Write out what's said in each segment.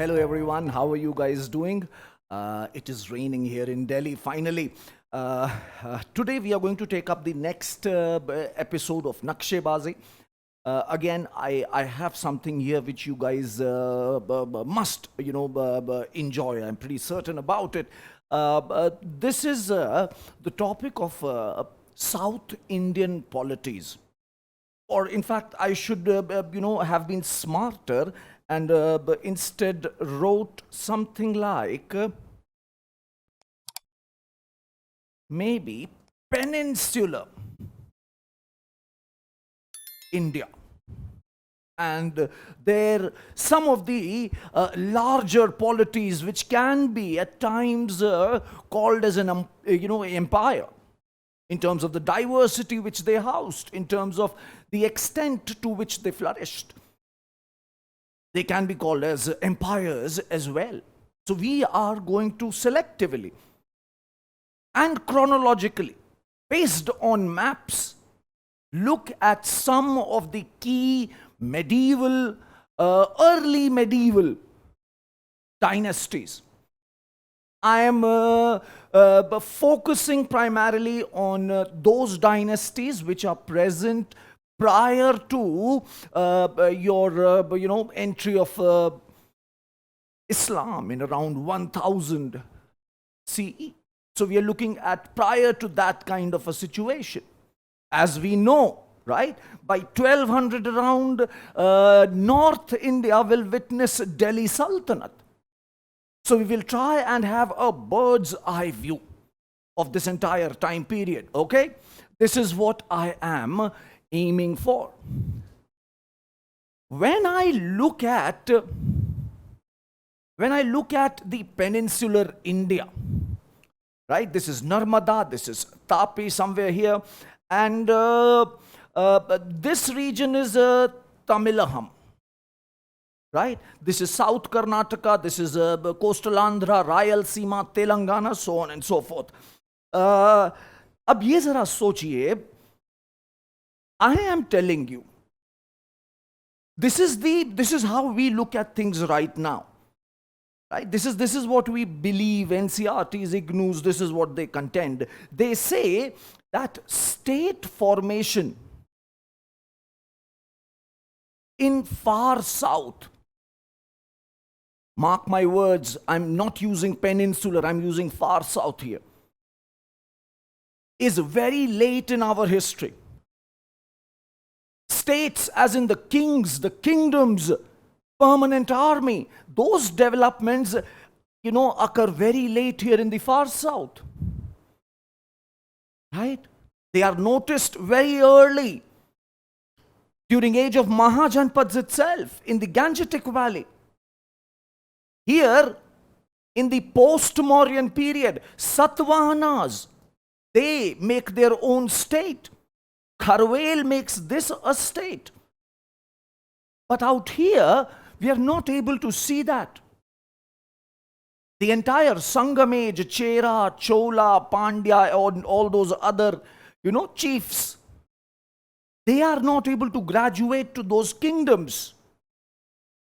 hello everyone. How are you guys doing? It is raining here in Delhi finally. Today we are going to take up the next episode of Nakshebaazi. Again, I have something here which you guys must, enjoy. I'm pretty certain about it. This is the topic of South Indian polities. Or in fact, I should, have been smarter and instead wrote something like maybe Peninsular India. And there some of the larger polities which can be at times called as an empire, in terms of the diversity which they housed, in terms of the extent to which they flourished. They can be called as empires as well. So we are going to selectively and chronologically, based on maps, look at some of the key medieval, early medieval dynasties. I am focusing primarily on those dynasties which are present prior to your entry of Islam in around 1000 CE. So we are looking at prior to that kind of a situation. As we know, right, by 1200 around, North India will witness Delhi Sultanate. So we will try and have a bird's eye view of this entire time period, okay? This is what I am aiming for. When I look at the peninsular India, right, this is Narmada, this is Tapi somewhere here, and this region is Tamilaham, right? This is South Karnataka, this is coastal Andhra, Rayalaseema, Telangana, so on and so forth. अब ये जरा सोचिए, I am telling you, this is how we look at things right now. Right? This is what we believe. NCRTs, IGNOUs, this is what they contend. They say that state formation in far south, mark my words, I'm not using peninsular, I'm using far south here, is very late in our history. States as in the kings, the kingdoms, permanent army, those developments, occur very late here in the far south. Right? They are noticed very early, during age of Mahajanpads itself, in the Gangetic Valley. Here, in the post-Mauryan period, Satavahanas, they make their own state. Kharwel makes this a state. But out here, we are not able to see that. The entire Sangam age, Chera, Chola, Pandya, and all those other, chiefs, they are not able to graduate to those kingdoms.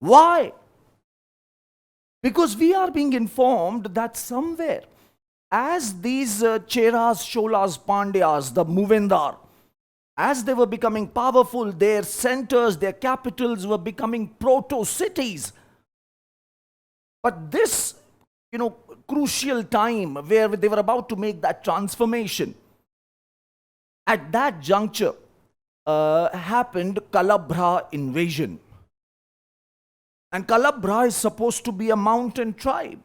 Why? Because we are being informed that somewhere, as these Cheras, Cholas, Pandyas, the Muvendar, as they were becoming powerful, their centers, their capitals were becoming proto-cities. But this, crucial time where they were about to make that transformation, at that juncture happened Kalabhra invasion. And Kalabhra is supposed to be a mountain tribe.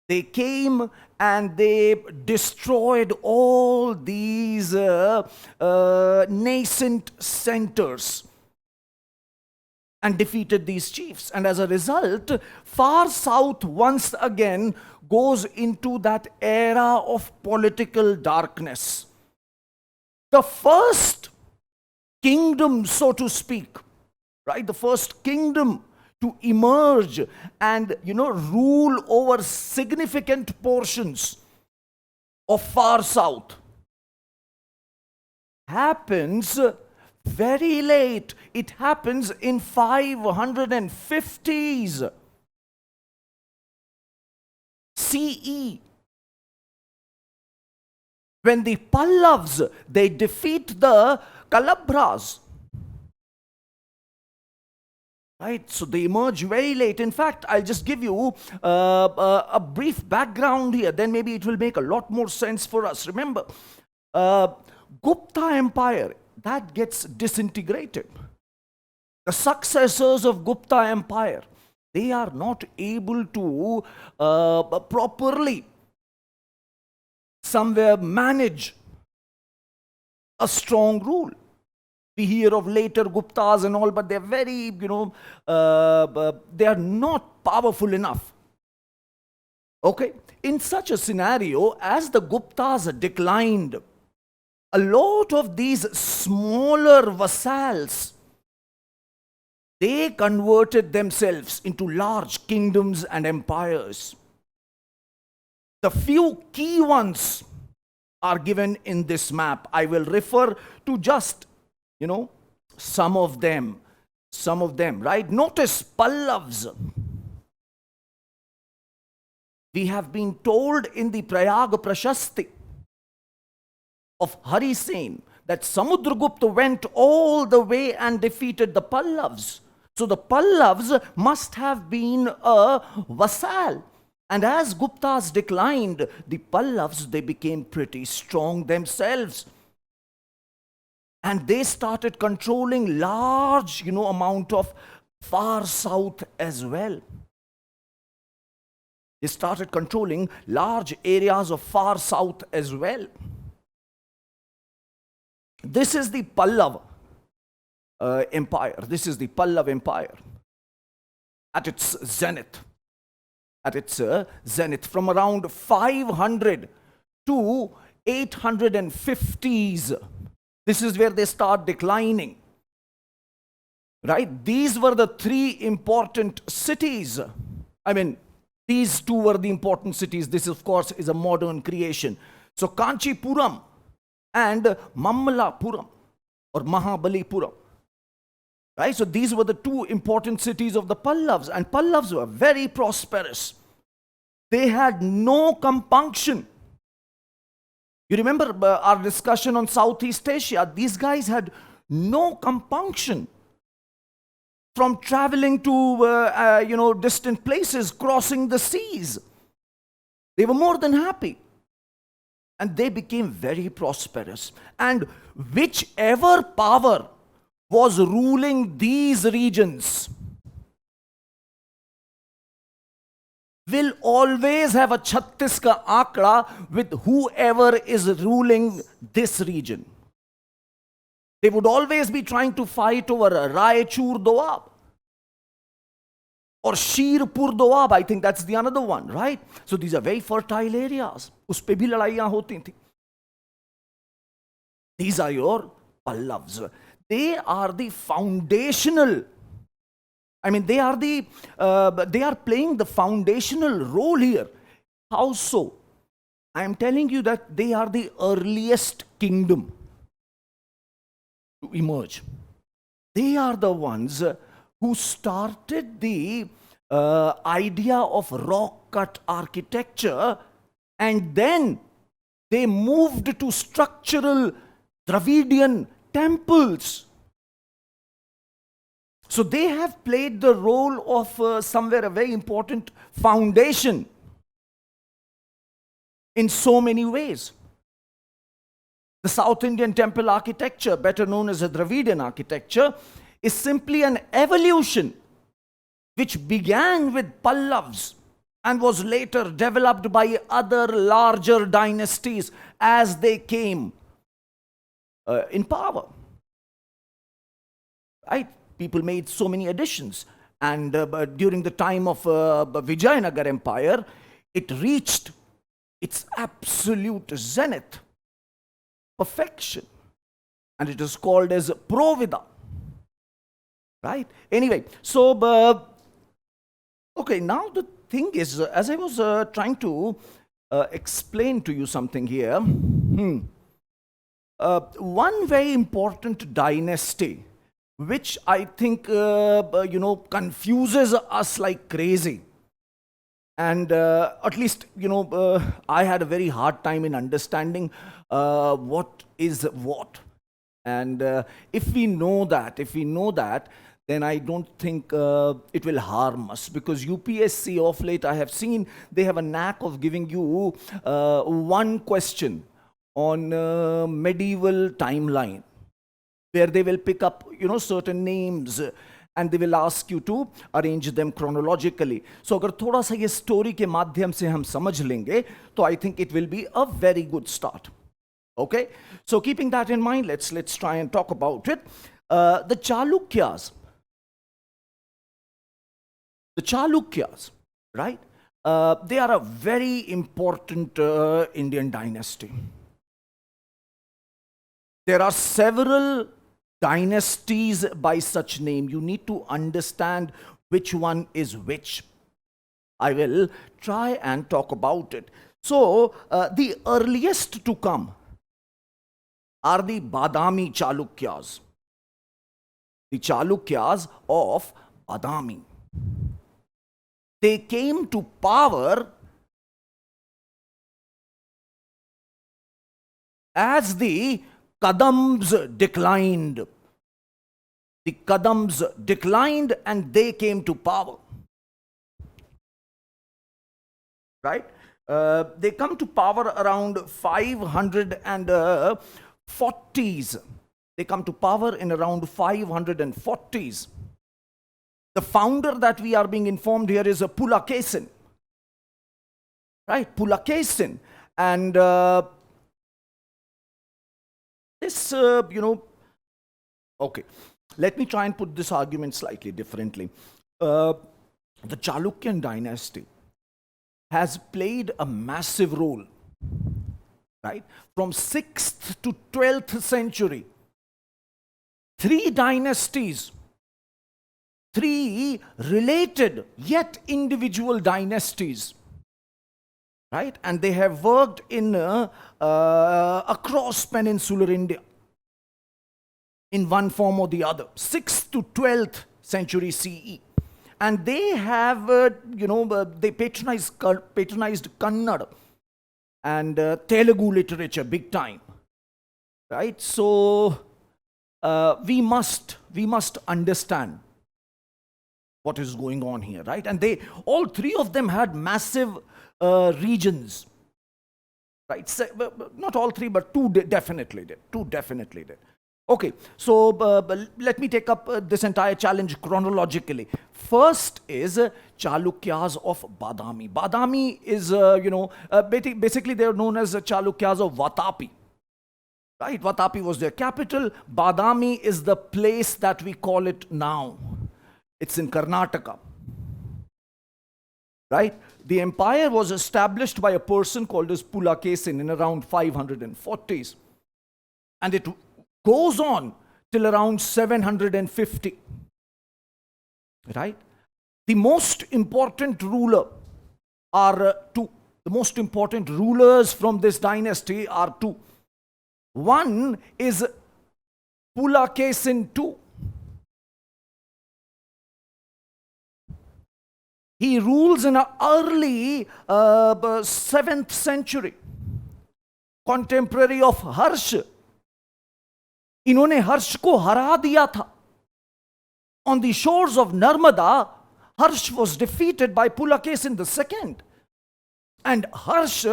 They came and they destroyed all these nascent centers and defeated these chiefs. And as a result, far south once again goes into that era of political darkness. The first kingdom, so to speak, right? The first kingdom to emerge and, rule over significant portions of far south happens Very late. It happens in 550s CE. When the Pallavs, they defeat the Kalabhras. Right, so they emerge very late. In fact, I'll just give you a brief background here. Then maybe it will make a lot more sense for us. Remember, Gupta Empire, that gets disintegrated. The successors of Gupta Empire, they are not able to properly somewhere manage a strong rule. We hear of later Guptas and all, but they're very, they are not powerful enough. Okay? In such a scenario, as the Guptas declined, a lot of these smaller vassals, they converted themselves into large kingdoms and empires. The few key ones are given in this map. I will refer to just, some of them, right? Notice Pallavs. We have been told in the Prayag Prashasti of Hari Sen that Samudragupta went all the way and defeated the Pallavs. So the Pallavs must have been a vassal. And as Guptas declined, the Pallavs, they became pretty strong themselves. And they started controlling large, amount of far south as well. They started controlling large areas of far south as well. This is the Pallav Empire. This is the Pallav Empire at its zenith. From around 500 to 850s. This is where they start declining. Right? These were the three important cities. I mean, these two were the important cities. This, of course, is a modern creation. So, Kanchipuram and Mammalapuram or Mahabalipuram. Right? So, these were the two important cities of the Pallavs. And Pallavs were very prosperous. They had no compunction. You remember our discussion on Southeast Asia? These guys had no compunction from traveling to, distant places, crossing the seas. They were more than happy. And they became very prosperous. And whichever power was ruling these regions will always have a Chhattis ka aakda with whoever is ruling this region. They would always be trying to fight over Raichur Doab or Shirpur Doab. I think that's the another one, right? So these are very fertile areas. Us pe bhi ladaiyan hoti thi. These are your Pallavs. They are the foundational. They are playing the foundational role here. How so? I am telling you that they are the earliest kingdom to emerge. They are the ones who started the idea of rock-cut architecture, and then they moved to structural Dravidian temples. So they have played the role of somewhere a very important foundation in so many ways. The South Indian temple architecture, better known as a Dravidian architecture, is simply an evolution which began with Pallavs and was later developed by other larger dynasties as they came in power. Right? People made so many additions. And during the time of Vijayanagar Empire, it reached its absolute zenith, perfection. And it is called as Provida. Right? Anyway, so, okay, now the thing is, as I was trying to explain to you something here, one very important dynasty, which I think, confuses us like crazy. And at least, I had a very hard time in understanding what is what. And if we know that, then I don't think it will harm us, because UPSC of late, I have seen they have a knack of giving you one question on medieval timeline, where they will pick up, certain names, and they will ask you to arrange them chronologically. So agar thoda sa ye story ke madhyam se hum samajh lenge, to I think it will be a very good start. Okay, so keeping that in mind, let's try and talk about it. The Chalukyas, right? They are a very important Indian dynasty. There are several dynasties by such name. You need to understand which one is which. I will try and talk about it. So, the earliest to come are the Badami Chalukyas. The Chalukyas of Badami. They came to power as the Kadams declined. The Kadams declined and they came to power. Right? They come to power around 540s. They come to power in around 540s. The founder that we are being informed here is a Pulakesin. Right? Pulakesin. And this, okay, let me try and put this argument slightly differently. The Chalukyan dynasty has played a massive role, right? From 6th to 12th century. 3 dynasties, 3 related yet individual dynasties, right? And they have worked in across peninsular India in one form or the other, 6th to 12th century CE. And they have, they patronized Kannada and Telugu literature big time, right? So we must understand what is going on here, right? And all 3 of them had massive regions, right? So, not all 3, but 2 definitely did. 2 definitely did. Okay, so let me take up this entire challenge chronologically. First is Chalukyas of Badami. Badami is, basically they are known as Chalukyas of Vatapi. Right, Vatapi was their capital. Badami is the place that we call it now. It's in Karnataka. Right? The empire was established by a person called as Pulakesin in around 540s. And it goes on till around 750. Right? The most important ruler are 2. The most important rulers from this dynasty are 2. One is Pulakesin II. He rules in an early 7th century, contemporary of Harsh. इन्होंने हर्ष को हरा दिया था. On the shores of Narmada, Harsh was defeated by Pulakesin II. And Harsh,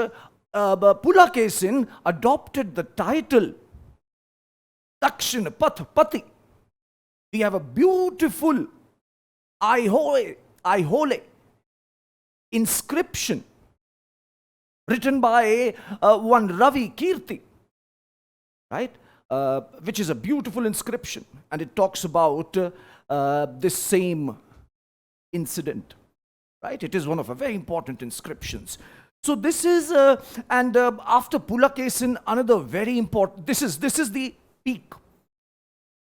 Pulakesin adopted the title Dakshinapati. We have a beautiful Aihole inscription written by one Ravi Kirti, right? Which is a beautiful inscription, and it talks about this same incident, right? It is one of a very important inscriptions. So this is, after Pulakesin, another very important, this is the peak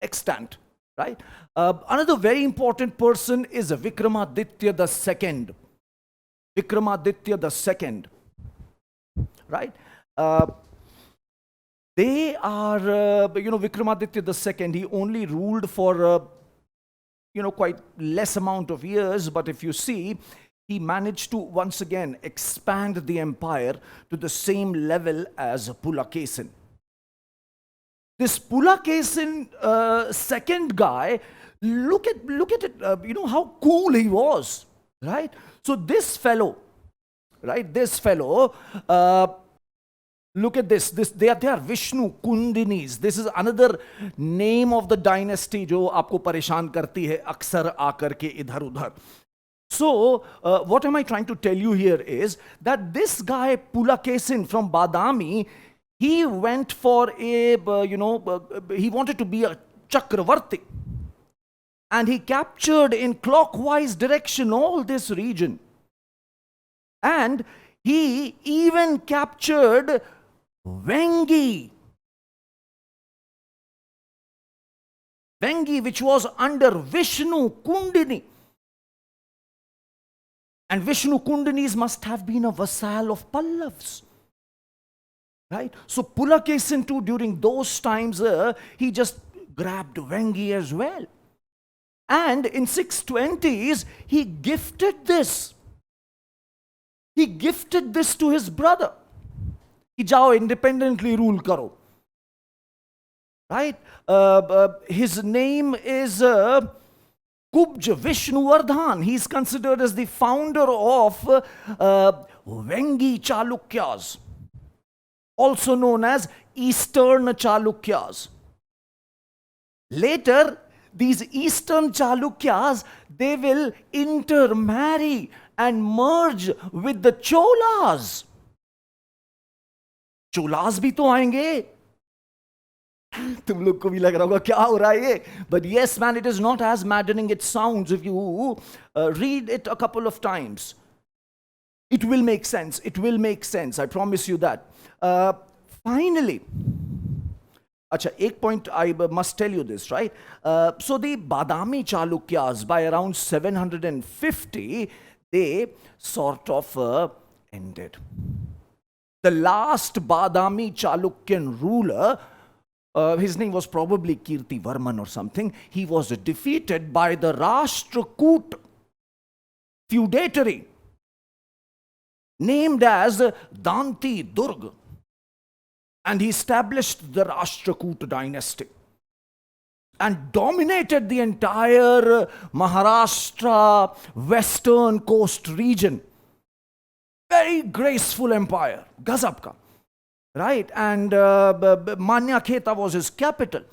extant, right? Another very important person is Vikramaditya II. Vikramaditya II, right? They are, Vikramaditya II, he only ruled for, quite less amount of years, but if you see, he managed to once again expand the empire to the same level as Pulakesin. This Pulakesin second guy, look at it, how cool he was, right? So this fellow, look at this. They are Vishnu Kundinis. This is another name of the dynasty जो आपको परेशान करती है अक्सर आकर के इधर उधर. So what am I trying to tell you here is that this guy Pulakesin from Badami, he went for he wanted to be a Chakravarti, and he captured in clockwise direction all this region, and he even captured Vengi, which was under Vishnu Kundini. And Vishnu Kundinis must have been a vassal of Pallavs. Right? So Pulakesin too, during those times, he just grabbed Vengi as well. And in 620s, he gifted this. He gifted this to his brother. कि जाओ independently rule करो. Right? His name is Kubj Vishnuvardhan. He is considered as the founder of Vengi Chalukyas, also known as Eastern Chalukyas. Later, these Eastern Chalukyas, they will intermarry and merge with the Cholas. Cholas भी तो आएंगे. तुम लोग को भी लग रहा होगा क्या हो रहा है ये? But yes, man, it is not as maddening it sounds if you read it a couple of times. It will make sense. It will make sense. I promise you that. Finally, अच्छा, एक point I must tell you this, right? So the Badami Chalukyas, by around 750, they sort of ended. The last Badami Chalukyan ruler, his name was probably Kirti Varman or something. He was defeated by the Rashtrakuta feudatory named as Danti Durg, and he established the Rashtrakuta dynasty and dominated the entire Maharashtra western coast region. Very graceful empire, Gazab ka. Right? And Manyakheta was his capital,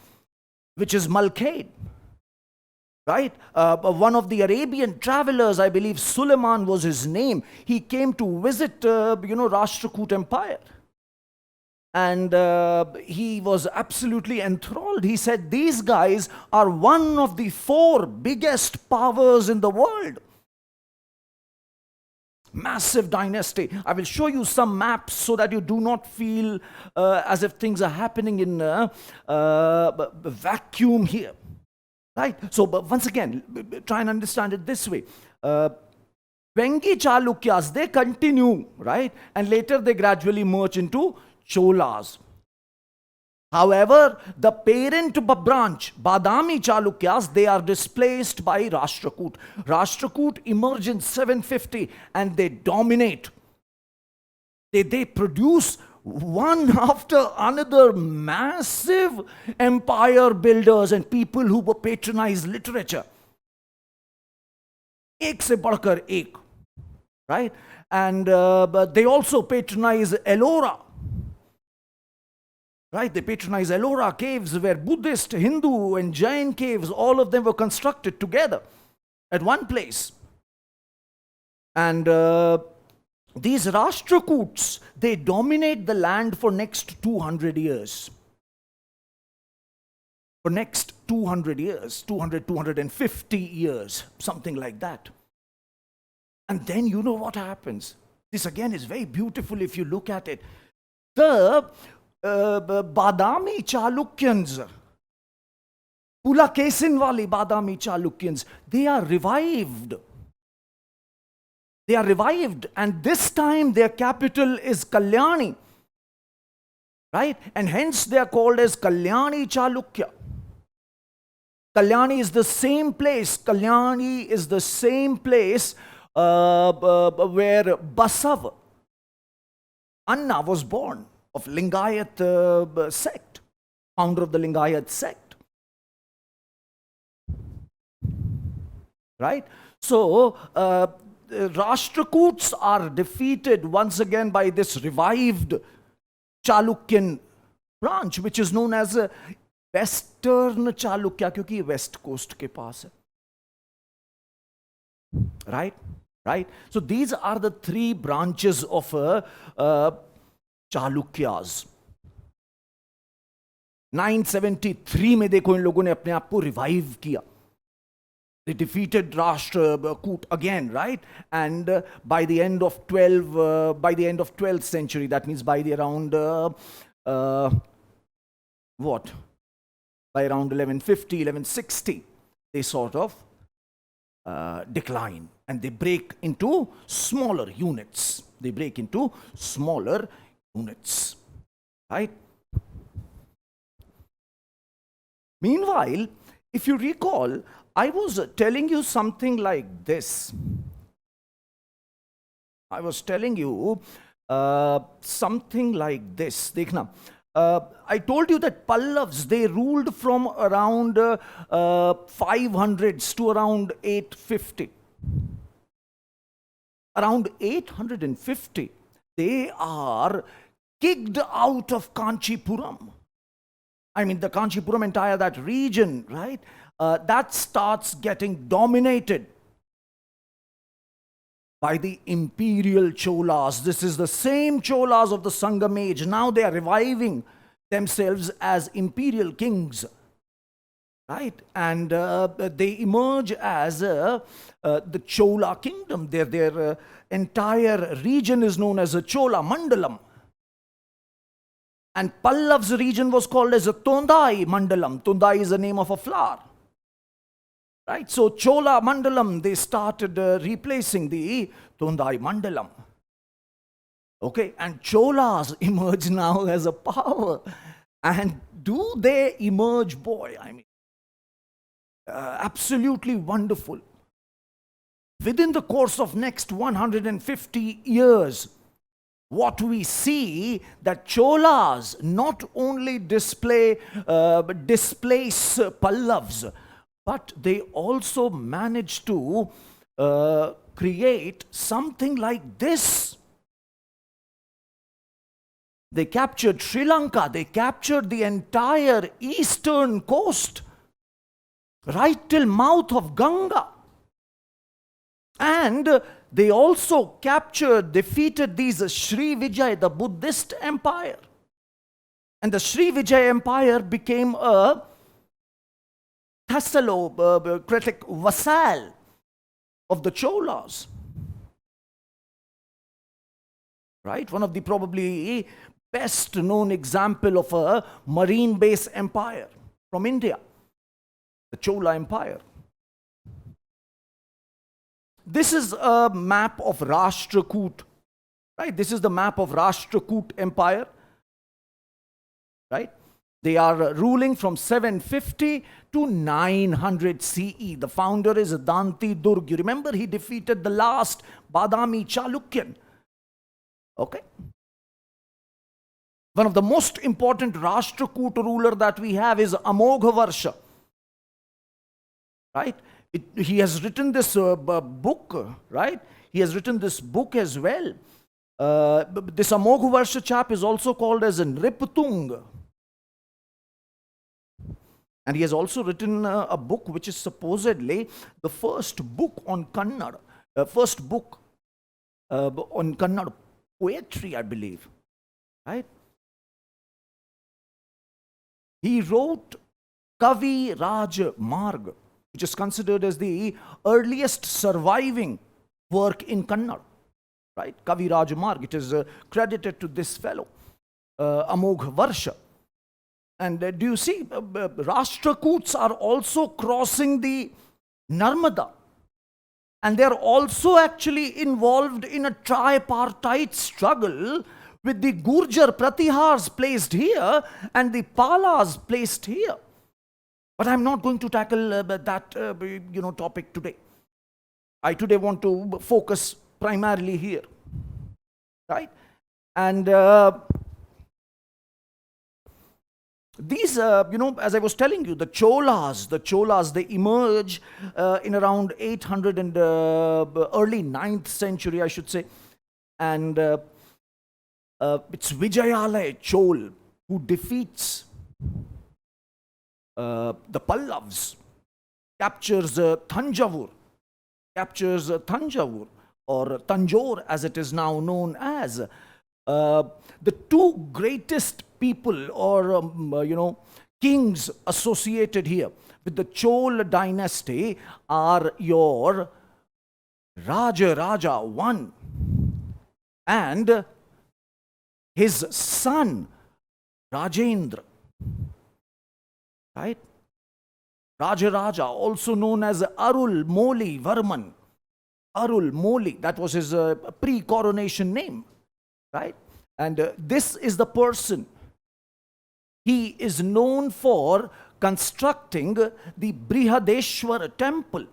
which is Malkhed. Right? One of the Arabian travelers, I believe Suleiman was his name, he came to visit, Rashtrakuta Empire. And he was absolutely enthralled. He said, these guys are one of the 4 biggest powers in the world. Massive dynasty. I will show you some maps so that you do not feel as if things are happening in a vacuum here. Right? So, but once again, try and understand it this way. Vengi Chalukyas, they continue, right? And later they gradually merge into Cholas. However, the parent branch, Badami Chalukyas, they are displaced by Rashtrakuta. Rashtrakuta emerge in 750 and they dominate. They produce one after another massive empire builders and people who will patronize literature. Ek se badkar ek. Right? And but they also patronize Ellora. Right, they patronize Ellora caves where Buddhist, Hindu and Jain caves, all of them were constructed together at one place. And these Rashtrakuts, they dominate the land for next 200 years. For next 200 years, 250 years, something like that. And then you know what happens. This again is very beautiful if you look at it. The Badami Chalukyans, Pulakesin wali Badami Chalukyans, they are revived. They are revived, and this time their capital is Kalyani. right? And hence they are called as Kalyani Chalukya. Kalyani is the same place. Kalyani is the same place where Basav, Anna, was born, of Lingayat sect, founder of the Lingayat sect. Right? So, Rashtrakuts are defeated once again by this revived Chalukyan branch, which is known as Western Chalukya, क्योंकि West Coast के पास है. Right? Right? So these are the three branches of Chalukyas. 973 में देखो इन लोगों ने अपने आप को रिवाइव किया. They defeated Rashtrakuta again, right? And by the end of 12th century, that means by the around by around 1150, 1160, they sort of decline and they break into smaller units. Right? Meanwhile, if you recall, I was telling you something like this. Dekhna. I told you that Pallavs, they ruled from around 500s to around 850. Around 850, they are kicked out of Kanchipuram. I mean, the Kanchipuram, entire that region, right? That starts getting dominated by the Imperial Cholas. This is the same Cholas of the Sangam age. Now they are reviving themselves as imperial kings, right? And they emerge as the Chola kingdom. Their entire region is known as a Chola Mandalam. And Pallav's region was called as a Tondai Mandalam. Tondai is the name of a flower. Right? So Chola Mandalam, they started replacing the Tondai Mandalam. Okay? And Cholas emerge now as a power. And do they emerge? Boy, I mean, absolutely wonderful. Within the course of next 150 years, what we see that Cholas not only displace Pallavs, but they also manage to create something like this. They captured Sri Lanka, they captured the entire eastern coast, right till mouth of Ganga. And they also defeated these Sri Vijay, the Buddhist empire. And the Sri Vijay empire became a Thessalocratic vassal of the Cholas. Right? One of the probably best known example of a marine base empire from India, the Chola Empire. This is a map of Rashtrakuta, right? This is the map of Rashtrakuta Empire, right? They are ruling from 750 to 900 CE. The founder is Danti Durg. You remember he defeated the last Badami Chalukyan. Okay? One of the most important Rashtrakuta ruler that we have is Amogha right? He has written this book, right? He has written this book as well. This Amogha chap is also called as Nriptung. And he has also written a book which is supposedly the first book on Kannada, first book on Kannada poetry, I believe, right? He wrote Kavi Raj Marg, which is considered as the earliest surviving work in Kannada, right? Kavi Raj Marg, it is credited to this fellow, Amogha Varsha. And do you see, Rashtrakuts are also crossing the Narmada. And they are also actually involved in a tripartite struggle with the Gurjar Pratihars placed here and the Palas placed here. But I'm not going to tackle that topic today. I today want to focus primarily here, right? And these, as I was telling you, the Cholas, they emerge in around 800 and early 9th century, I should say. And it's Vijayalaya Chol who defeats the Pallavs, captures Thanjavur, or Tanjore as it is now known as. The two greatest people or, kings associated here with the Chol dynasty are your Raja I and his son Rajendra. Right? Raja, also known as Arul Moli Varman. Arul Moli, that was his pre-coronation name. Right? And this is the person. He is known for constructing the Brihadeshwara temple,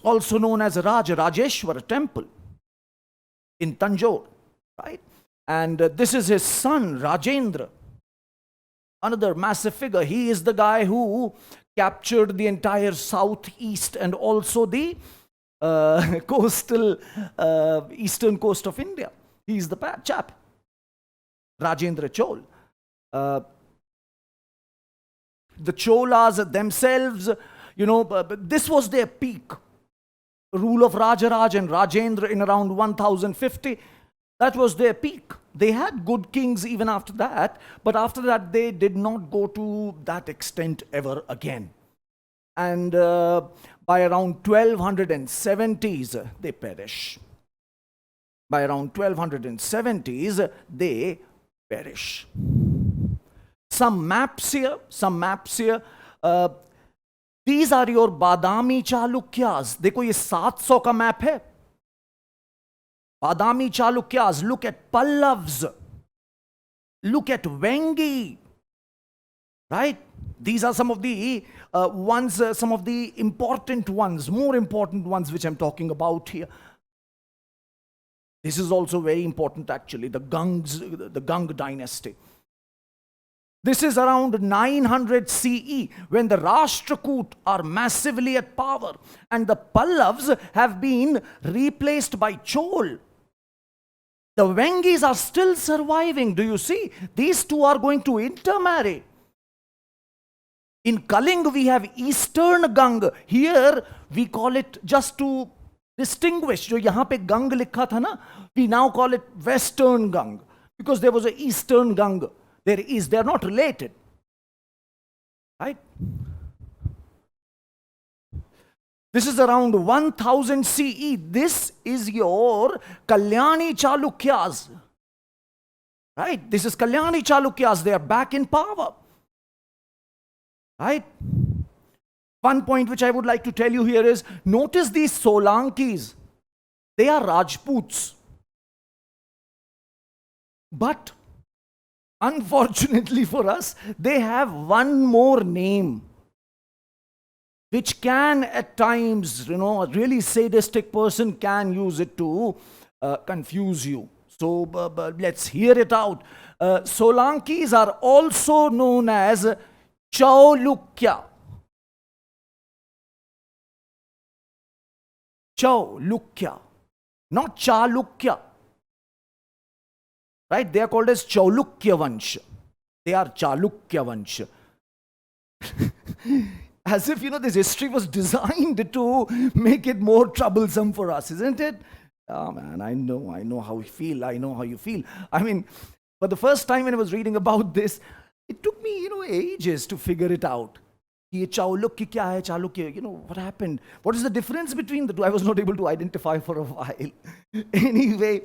also known as Rajeshwara temple in Tanjore, right? And this is his son, Rajendra, another massive figure. He is the guy who captured the entire southeast and also the eastern coast of India. He's the chap, Rajendra Chol. The Cholas themselves, this was their peak. Rule of Rajaraj and Rajendra in around 1050. That was their peak. They had good kings even after that, but after that they did not go to that extent ever again. And by around 1270s, they perish. By around 1270s, they perish. Some maps here. These are your Badami Chalukyas. देखो ये 700 का map है. Badami Chalukyas. Look at Pallavs. Look at Vengi. Right? These are some of the ones, some of the important ones, more important ones which I'm talking about here. This is also very important actually, the Gang dynasty. This is around 900 CE when the Rashtrakuta are massively at power and the Pallavs have been replaced by Chol. The Vengis are still surviving. Do you see? These two are going to intermarry. In Kaling, we have Eastern Gang. Here, we call it, just to distinguish, जो यहाँ पे Gang लिखा था ना, we now call it Western Gang because there was an Eastern Gang. They're not related. Right? This is around 1000 CE. This is your Kalyani Chalukyas. Right? This is Kalyani Chalukyas. They are back in power. Right? One point which I would like to tell you here is, notice these Solankis. They are Rajputs. But unfortunately for us, they have one more name, which can at times, a really sadistic person can use it to confuse you. So let's hear it out. Solankis are also known as Chalukya. Chalukya, not Chalukya. Right? They are called as Chalukya Vansh. They are Chalukya Vansh. As if, this history was designed to make it more troublesome for us, isn't it? Oh man, I know how you feel. I know how you feel. I mean, for the first time when I was reading about this, it took me, ages to figure it out. Ye Chalukya kya hai, Chalukya, what happened? What is the difference between the two? I was not able to identify for a while. Anyway,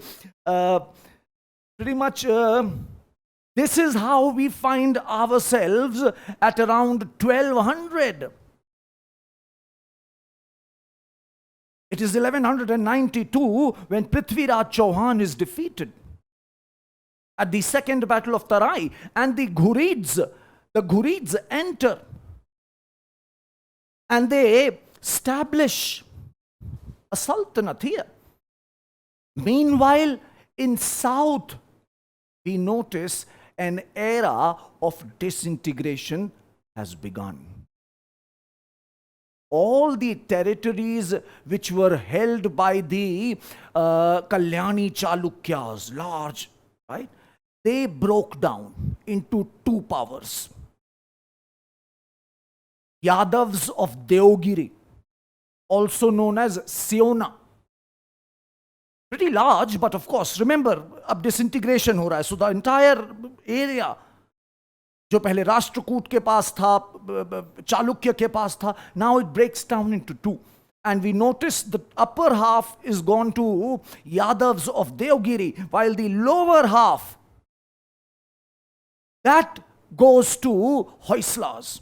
pretty much, this is how we find ourselves at around 1200. It is 1192 when Prithviraj Chauhan is defeated. at the Second Battle of Tarai, and the Ghurids enter and they establish a sultanate here. Meanwhile, in south, we notice an era of disintegration has begun. All the territories which were held by the Kalyani Chalukyas, large, right? They broke down into two powers. Yadavs of Deogiri, also known as Siona. Pretty large, but of course, remember, ab disintegration ho raha hai. So the entire area, जो पहले राष्ट्रकूट के पास था, चालुक्य के पास था, now it breaks down into two. And we notice the upper half is gone to Yadavs of Deogiri, while the lower half, that goes to Hoysalas.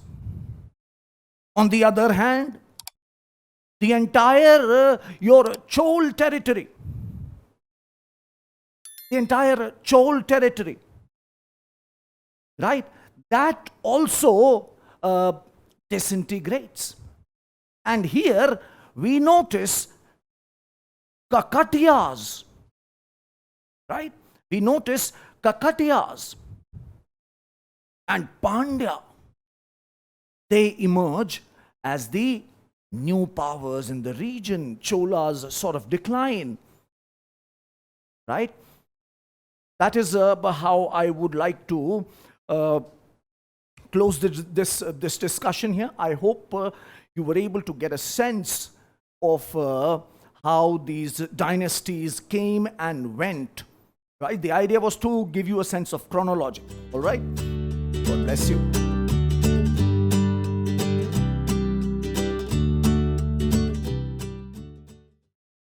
On the other hand, the entire your Chol territory, right, that also disintegrates. And here we notice Kakatiyas, right? We notice Kakatiyas and Pandya. They emerge as the new powers in the region. Cholas sort of decline, right? That is how I would like to close this discussion here. I hope you were able to get a sense of how these dynasties came and went, right? The idea was to give you a sense of chronology, all right? God bless you.